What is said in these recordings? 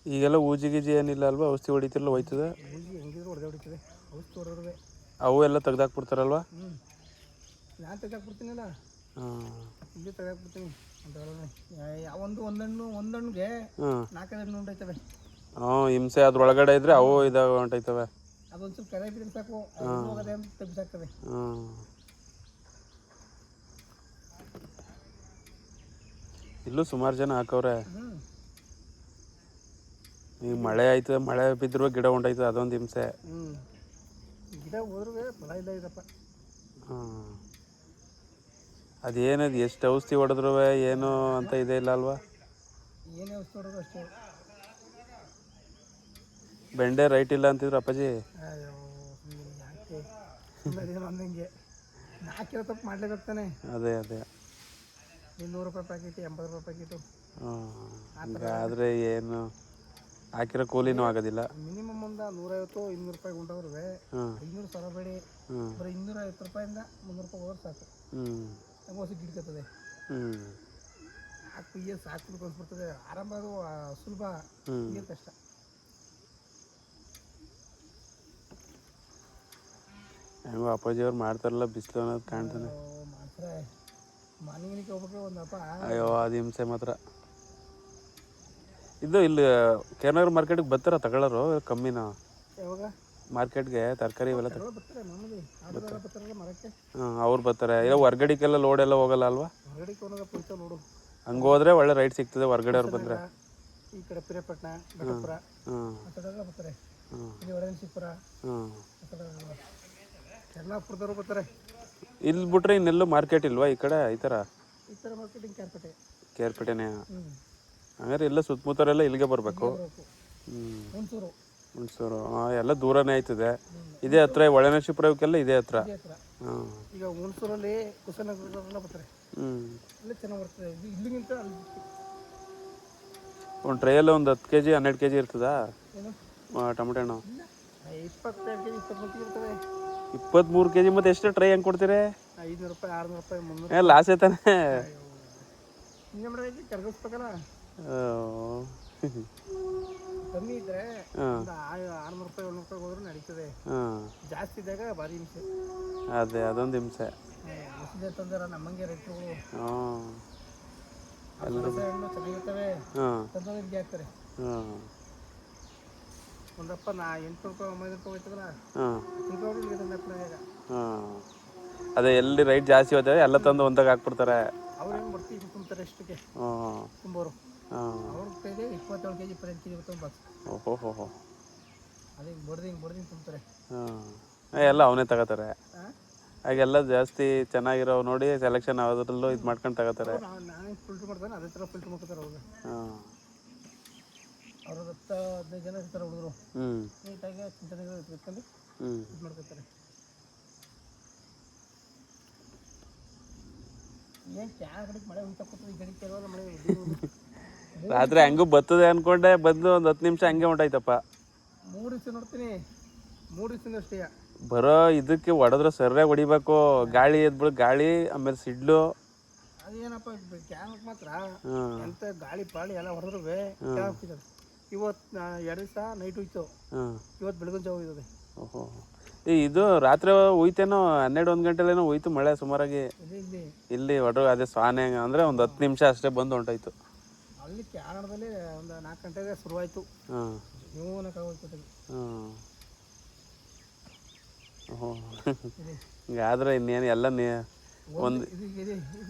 ಈಗೆಲ್ಲ ಊಜಿ ಗೀಜಿ ಏನಿಲ್ಲ ಅಲ್ವಾ? ಔಷಧಿ ಹೊಡಿತಿರಲ್ಲ, ಹೋಯ್ತದೆ? ಊಜಿ ಹೆಂಗಿದ್ರು ಹೊಡಿತದೆ, ಔಷಧಿ ಹೊಡೆದ್ರೆ ಅವು ಎಲ್ಲ ತೆಗ್ದಾಕ್ಬಿಡ್ತಾರಲ್ವಾ? ನಾನು ತೆಗ್ದಾಕ್ಬಿಡ್ತೀನಲ್ಲ. ಹಾಂ, ಇಲ್ಲೇ ತೆಗ್ದಾಕ್ಬಿಡ್ತೀನಿ ಅಂತ ಒಂದಣ್ಣಿಗೆ 4 ಹಣ್ಣು ಉಂಟಾಯ್ತವೆ. ಹಿಂಸೆ ಅದ್ರೊಳಗಡೆ ಇದ್ರೆ ಅವು ಇದಾಗ ಹೊಂಟೈತವೆ. ಅದೊಂದು ಸ್ವಲ್ಪ ಕರೆ ಬಿದ್ರೆ ಸಾಕು, ಹೋಗೋದೆ ಅಂತ ತೆಗ್ಸಾಕ್ತವೆ. ಇಲ್ಲೂ ಸುಮಾರು ಜನ ಹಾಕವ್ರೆ. ಈಗ ಮಳೆ ಆಯ್ತದೆ, ಮಳೆ ಬಿದ್ದರೂ ಗಿಡ ಹೊಂಟೈತದೆ, ಅದೊಂದು ಹಿಂಸೆ. ಗಿಡ ಹೋದ್ರೂ ಫಲ ಇಲ್ಲ ಇದಪ್ಪ. ಅದೇನದು ಎಷ್ಟು ಔಷಧಿ ಹೊಡೆದ್ರು ಏನು ಅಂತ ಇದೆ ಇಲ್ಲ ಅಲ್ವಾ? ಏನೇ ಔಷಧಿ ಹೊಡೆದ್ರು ಅಷ್ಟೇ. ಬೆಂಡೆ ರೈಟ್ ಇಲ್ಲ ಅಂತಿದ್ರು ಅಪ್ಪಾಜಿ. ಯಾಕೆ ಅಂದಂಗೆ ಹಾಕಿರೋ ತಪ್ಪು ಮಾಡ್ಲೇಬೇಕು ತಾನೆ. ಅದೇ ಅದೇ 100 ರೂಪಾಯಿ ಪ್ಯಾಕೆಟ್, 80 ರೂಪಾಯಿ ಪ್ಯಾಕೆಟು. ಆದರೆ ಏನು ಹಾಕಿರೋ ಕೂಲಿನೂ ಆಗೋದಿಲ್ಲ. ಮಿನಿಮಮ್ ಒಂದು 150-200 ರೂಪಾಯಿ ಉಂಟವ್ರು 500 ಸರಬೇಡಿ. ಬರೀ 250 ರೂಪಾಯಿಂದ 300 ರೂಪಾಯಿ ಹೋದ್ರೆ ಸಾಕು. ನಮ್ಗೆ ಹೊಸ ಗಿಡ್ಕತ್ತದೆ. ಸಾಕು ಈಗ ಸಾಕು ಅನ್ಸ್ಬಿಡ್ತದೆ. ಆರಂಭ ಅದು ಸುಲಭ, ಈಗ ಕಷ್ಟ. ಹೆಂಗೋ ಅಪ್ಪಾಜಿಯವ್ರು ಮಾಡ್ತಾರಲ್ಲ, ಬಿಸಿಲು ಅನ್ನೋದು ಕಾಣ್ತಾನೆ. ಮಾಡ್ತಾರೆ. ಮನೆಗೆ ಹೋಗ್ಬೇಕು ಒಂದಪ್ಪ. ಅಯ್ಯೋ ಅದು ಹಿಂಸೆ ಮಾತ್ರ. ಇದು ಇಲ್ಲಿ ಕೆನಗರ್ ಮಾರ್ಕೆಟ್ಗೆ ಬರ್ತಾರ ತಗೊಳ್ಳೋರು ಕಮ್ಮಿನ? ಯಾವಾಗ ಮಾರ್ಕೆಟ್ಗೆ ತರಕಾರಿ ಇವೆಲ್ಲ ಬರ್ತಾರೆ ಮಾಮೂಲಿ ಬರ್ತಾರಲ್ಲ ಮರಕ್ಕೆ. ಅವ್ರು ಬರ್ತಾರೆ. ಇಲ್ಲ ಹೊರ್ಗಡೆಗೆಲ್ಲ ಲೋಡ್ ಎಲ್ಲ ಹೋಗಲ್ಲ ಅಲ್ವಾ? ಹೊರಗಡೆ ಹೋದಾಗ ಪೊಯ್ತಾ ನೋಡು. ಹಂಗೆ ಹೋದ್ರೆ ಒಳ್ಳೆ ರೈಟ್ ಸಿಗ್ತದೆ ಹೊರ್ಗಡೆ ಅವ್ರು ಬಂದರೆ. ಈ ಕಡೆ ಪಿರಿಯಾಪಟ್ಟಣ, ಘಟಪುರ ಆ ಕಡೆಲ್ಲ ಬರ್ತಾರೆ. ಇಲ್ಲಿ ಒಳಗನಶಿಪುರ ಆ ಕಡೆ ಯಲ್ಲಾಪುರದವ್ರು ಬರ್ತಾರೆ. ಇಲ್ಲಿ ಬಿಟ್ರೆ ಇನ್ನೆಲ್ಲೂ ಮಾರ್ಕೆಟ್ ಇಲ್ವಾ ಈ ಕಡೆ? ಈ ಥರ ಮಾರ್ಕೆಟಿಂಗ್ ಕೇರ್ಪೇಟೆನೇ. ಹಂಗಾರೆ ಎಲ್ಲ ಸುತ್ತಮುತ್ತರೆಲ್ಲ ಇಲ್ಲಿಗೆ ಬರಬೇಕು. ಹುಣಸೂರು ಎಲ್ಲ ದೂರನೇ ಆಯ್ತದೆ. ಇದೇ ಹತ್ರ ಒಳನಶಿಪುರ ಇವಕ್ಕೆಲ್ಲ ಇದೇ ಹತ್ರ. ಈಗ ಹುಣಸೂರಲ್ಲಿ ಕುಶನಗರಲ್ಲ ಬರ್ತಾರೆ. ಇಲ್ಲೇ ಚೆನ್ನಾಗಿ ಬರ್ತದೆ. ಇಲ್ಲಿಗಿಂತ ಒಂದು ಟ್ರೈಯಲ್ಲಿ ಒಂದು 10 kg 12 kg ಇರ್ತದಾ ಟೊಮೆಟೊ ಹಣ್ಣು? 22 kg 23 kg ಇರ್ತವೆ. 23 kg ಮತ್ತೆ ಎಷ್ಟು ಟ್ರೈ ಹೆಂಗೆ ಕೊಡ್ತೀರಿ? 500 ರೂಪಾಯಿ 600 ರೂಪಾಯಿ 300. ಲಾಸ್ ಆಯ್ತಾನೆ. ಕರ್ಗಿಸ್ಬೇಕಲ್ಲ. ಕಮ್ಮಿ ಇದ್ರೆ 600 ರೂಪಾಯಿ 700 ರೂಪಾಯಿ ಹೋದ್ರೂ ನಡೀತದೆ. ಜಾಸ್ತಿ ಇದ್ದಾಗ ಭಾರಿ ಹಿಂಸೆ. ಅದೇ ಅದೊಂದು ಹಿಂಸೆ. ಹೊಸದೇ ತಂದಾರ ನಮ್ಮಂಗೆ ರೈತರುಗಳು. ಎಲ್ಲರೂ ಹಣ್ಣು ಚೆನ್ನಾಗಿರ್ತವೆ. ತಂದ್ರೆ ಹಿಂಗೆ ಹಾಕ್ತಾರೆ. ಒಂದಪ್ಪ 800 ರೂಪಾಯಿ 900 ರೂಪಾಯಿ ಹೋಯ್ತದಲ್ಲ. ಅದೇ ಎಲ್ಲಿ ರೈಟ್ ಜಾಸ್ತಿ ಹೋಗ್ತದೆ ಎಲ್ಲ ತಂದು ಒಂದಾಗ ಹಾಕ್ಬಿಡ್ತಾರೆ. ಅವ್ರು ಹೆಂಗೆ ಬರ್ತೀವಿ ತುಂಬ್ತಾರೆ ಎಷ್ಟಕ್ಕೆ ತುಂಬೋರು. ಅವ್ರ ಕೈಗೆ 27 kg 25 kg ಇರ್ತವೆ ಬಾಕ್ಸ್. ಓಹೋ ಅದೇ ಬಡ್ದಿಂಗ್ ತುಂಬ್ತಾರೆ. ಎಲ್ಲ ಅವನೇ ತಗೋತಾರೆ. ಹಾಗೆಲ್ಲ ಜಾಸ್ತಿ ಚೆನ್ನಾಗಿರೋ ನೋಡಿ ಸೆಲೆಕ್ಷನ್ ಯಾವುದ್ರಲ್ಲೂ ಇದು ಮಾಡ್ಕೊಂಡು ತಗೋತಾರೆ. ನಾನೇ ಫಿಲ್ಟ್ರ್ ಮಾಡ್ತಾನೆ, ಅದೇ ಥರ ಫಿಲ್ಟ್ರ್ ಮಾಡ್ತಾರೆ ಅವ್ರಿಗೆ. ಅವ್ರ 10-15 ಜನ ಇರ್ತಾರೆ ಹುಡುಗರು. ನೀಟಾಗಿ ಚಿಂತನೆಗಳು ಇಟ್ಕೊಂಡು ಇದು ಮಾಡ್ಕೊತಾರೆ. ಏನು ಕ್ಯಾನ್ ಕಡೆಗೆ ಮಳೆ ಉಂಟ ಕೊಡ್ತದೆ. ಈ ಗಡಿ ಕೆಲವಲ್ಲ ಮಳೆ ರಾತ್ರಿ ಹಂಗೂ ಬರ್ತದೆ ಅನ್ಕೊಂಡೆ ಬಂದು ಒಂದು 10 ನಿಮಿಷ ಹಂಗೆ ಹೊಂಟಾಯ್ತಪ್ಪ. 3 ದಿವಸ ನೋಡ್ತೀನಿ, 3 ದಿವಸದಿಂದ ಅಷ್ಟೇ. ಬರೋ ಇದಕ್ಕೆ ಹೊಡೆದ್ರೆ ಸರಿಯಾಗಿ ಹೊಡಿಬೇಕು. ಗಾಳಿ ಎದ್ಬಿಡು, ಗಾಳಿ ಆಮೇಲೆ ಸಿಡ್ಲು. ಅದೇನಪ್ಪ ಕ್ಯಾನ್ ಮಾತ್ರ ಎಂತ ಗಾಳಿ ಪಾಳಿ ಎಲ್ಲ ಹೊಡೆದ್ರು ಇವತ್ತು 2 ದಿವಸ ನೈಟ್ ಹೋಯ್ತು, ಇವತ್ತು ಬೆಳಗಿನ ಜಾವ ಹೋಯ್ತದೆ. ಓಹೋ ಇದು ರಾತ್ರಿ ಹೋಯ್ತೇನೋ 12-1 ಗಂಟೆಲೇನೋ ಹೋಯ್ತು ಮಳೆ ಸುಮಾರಾಗಿ. ಇಲ್ಲಿ ಹೊಡ್ರು ಅದೇ ಸ್ವಾನೆ ಅಂದರೆ ಒಂದು 10 ನಿಮಿಷ ಅಷ್ಟೇ ಬಂದು ಹೊಂಟಾಯ್ತು. ಅಲ್ಲಿ ಕ್ಯಾನಡದಲ್ಲಿ ಒಂದು 4 ಗಂಟೆಗೆ ಶುರುವಾಯಿತು. ಓಹೋ ಹಿಂಗಾದ್ರೆ ಇನ್ನೇನು ಎಲ್ಲ ಒಂದು ಇದು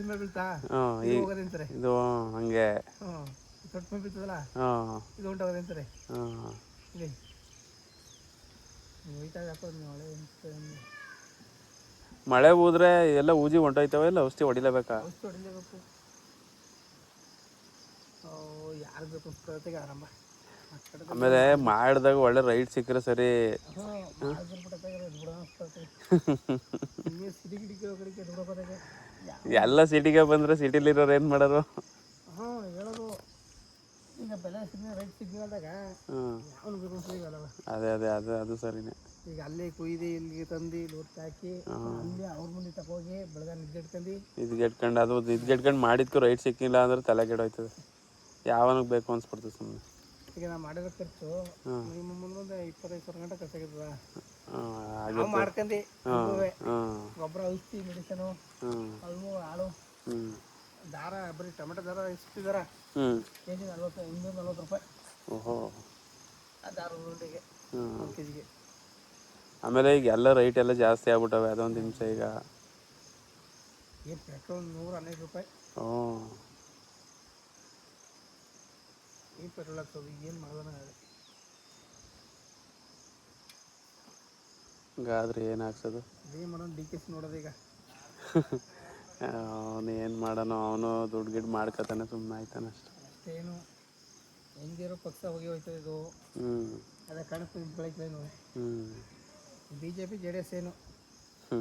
ಮೇಲೆ ಬೀಳ್ತಾ ಇದು ಹಂಗೆ ತೊಟ್ಟು ಮೇಲೆ ಬೀಳ್ತದಲ್ಲ, ಇದು ಉಂಟಾಗೋದಂತಾರೆ. ಮಳೆ ಹೋದ್ರೆ ಎಲ್ಲ ಊಜಿ ಹೊಂಟೋಯ್ತವೆ. ಇಲ್ಲ ಔಷಧಿ ಹೊಡಿಲೇಬೇಕಾ? ಔಷಧಿ ಹೊಡಿಲೇಬೇಕು. ಯಾರು ಬೇಕು ಪ್ರತಿಗೆ ಆರಂಭ. ಆಮೇಲೆ ಮಾಡಿದಾಗ ಒಳ್ಳೆ ರೈಟ್ ಸಿಕ್ಕರೆ ಸರಿ. ಎಲ್ಲ ಸಿಟಿಗೆ ಬಂದ್ರೆ ಸಿಟಿಲಿರೋರು ಏನು ಮಾಡೋರು? ಹೇಳೋದು ಈಗ ಬೆಲೆ ರೈಟ್ ಸಿಗ್ನಲ್ದಾಗ ಅದೇ ಅದೇ ಅದು ಸರಿನೇ. ಈಗ ಅಲ್ಲೇ ಕೊಯ್ದು ಇಲ್ಲಿಗೆ ತಂದು ಲೋಟ್ ಹಾಕಿ ಅಲ್ಲಿ ಅವ್ರ ಮುಂದೆ ತಗೋಗಿ ಬೆಳಗ ನಿದ್ಗೆಟ್ಕೊಂಡು ಅದು ಮಾಡಿದ್ಕು ರೈಟ್ ಸಿಕ್ಕಿಲ್ಲ ಅಂದ್ರೆ ತಲೆ ಕೆಡೋಯ್ತದೆ. ಯಾವನಿಗೆ ಬೇಕು ಅನ್ಸ್ಬಿಡ್ತದೆ ಸುಮ್ಮನೆ. ಈಗ ನಾ ಮಾಡಿರೋ ಖರ್ಚು ನಿಮ್ಮ ಮುಂದೊಂದು 25,000 ಗಂಟೆ ಖರ್ಚಾಗಿರ್ತದ ಹಾಗೆ ನಾವು ಮಾಡ್ಕೊಂಡಿ ಹಾಂ ಗೊಬ್ಬರ ಔಷಧಿ ಮೆಡಿಸನು ಅಲ್ವು ಹಾಳು ಹ್ಞೂ ದಾರ ಬರೀ ಟೊಮೆಟೊ ದಾರ ಎಷ್ಟು ದಾರ ಹ್ಞೂ ಕೆ ಜಿ 240 ರೂಪಾಯಿ ಓಹೋ ಆ ದಾರ ಉರುಂಡೆಗೆ ಹ್ಞೂ 1 ಕೆಜಿಗೆ. ಆಮೇಲೆ ಈಗ ಎಲ್ಲ ರೈಟ್ ಎಲ್ಲ ಜಾಸ್ತಿ ಆಗ್ಬಿಟ್ಟವೆ ಅದೊಂದು ಹಿಂಸೆ ಈಗ. ಏನು ಪೆಟ್ರೋಲ್ 112 ರೂಪಾಯಿ. ಹ್ಞೂ ಈ ಪೆಟ್ರೋಲ್ ಹಾಕ್ಸೋದು ಏನು ಮಾಡೋಣ. ಹಿಂಗಾದ್ರೆ ಏನು ಹಾಕ್ಸೋದು? ಏನು ಮಾಡೋಣ ಡಿ ಕೆ ಸಿ ನೋಡೋದು ಈಗ. ಅವನು ಏನು ಮಾಡೋಣ, ಅವನು ದುಡ್ಡು ಗಿಡ್ ಮಾಡ್ಕೊತಾನೆ ಸುಮ್ಮನೆ ಆಯ್ತಾನೆ ಅಷ್ಟೆ. ಅಷ್ಟೇನು ಹೆಂಗಿರೋ ಪಕ್ಷ ಹೋಗಿ ಹೋಯ್ತದೆ ಇದು. ಹ್ಞೂ ಅದೇ ಕಾಣಿಸ್ತು ಬೆಳಗ್ಗೆನು ಹ್ಞೂ BJP JDS ಏನು ಹ್ಞೂ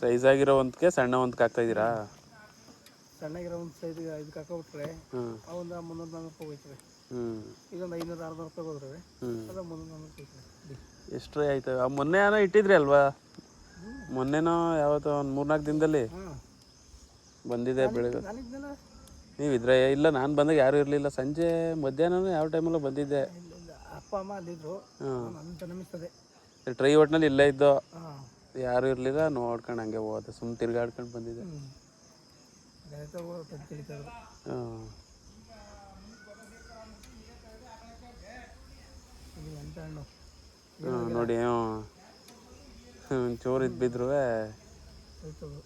ಸೈಜ್ ಆಗಿರೋ ಒಂದಕ್ಕೆ ಸಣ್ಣ ಒಂದಕ್ಕೆ ಹಾಕ್ತಾಯಿದ್ದೀರಾ? ಸಣ್ಣಗಿರೋ ಒಂದು ಸೈಜ್ ಇದಕ್ಕೆ ಹಾಕೊಬಿಟ್ರೆ ಹ್ಞೂ ಅವೊಂದು 300-400 ರೂಪಾಯಿ ಹೋಯ್ತವೆ. ಹ್ಞೂ ಇದೊಂದು 500-600 ರೂಪಾಯಿ ಹೋದ್ರೆ ಹ್ಞೂ ಅದು 300-400 ಹೋಯ್ತವೆ. ಎಷ್ಟು ಆಯ್ತವೆ? ಮೊನ್ನೆ ಏನೋ ಇಟ್ಟಿದ್ರಿ ಅಲ್ವಾ? ಮೊನ್ನೆನೋ ಯಾವತ್ತೋ ಒಂದು 3-4 ದಿನದಲ್ಲಿ ಹಾಂ ಬಂದಿದೆ ಬೆಳಗ್ಗೆ. ನಾನಿದ್ನಲ್ಲ ನೀವಿದ್ರೆ ಇಲ್ಲ, ನಾನು ಬಂದಾಗ ಯಾರೂ ಇರಲಿಲ್ಲ. ಸಂಜೆ ಮಧ್ಯಾಹ್ನ ಯಾವ ಟೈಮಲ್ಲೂ ಬಂದಿದ್ದೆ. ಇಲ್ಲ ಅಪ್ಪ ಅಮ್ಮ ಅಲ್ಲಿದ್ದರು. ನನ್ನ ನಮಿಸ್ತದೆ ಟ್ರೈ ಒಟ್ಟಿನಲ್ಲಿ ಇಲ್ಲೇ ಇದ್ದೋ, ಹಾಂ ಯಾರೂ ಇರಲಿಲ್ಲ. ನೋಡ್ಕೊಂಡು ಹಂಗೆ ಹೋದೆ, ಸುಮ್ಮನೆ ತಿರ್ಗಾಡ್ಕೊಂಡು ಬಂದಿದ್ದೆ. ತಿಳಿತದ್ರು. ಹಾಂ ಇದು ಎಂತ ಹಣ್ಣು ನೋಡಿ ಒಂಚೂರು ಇದು ಬಿದ್ರೂ ಹೋಯ್ತದು.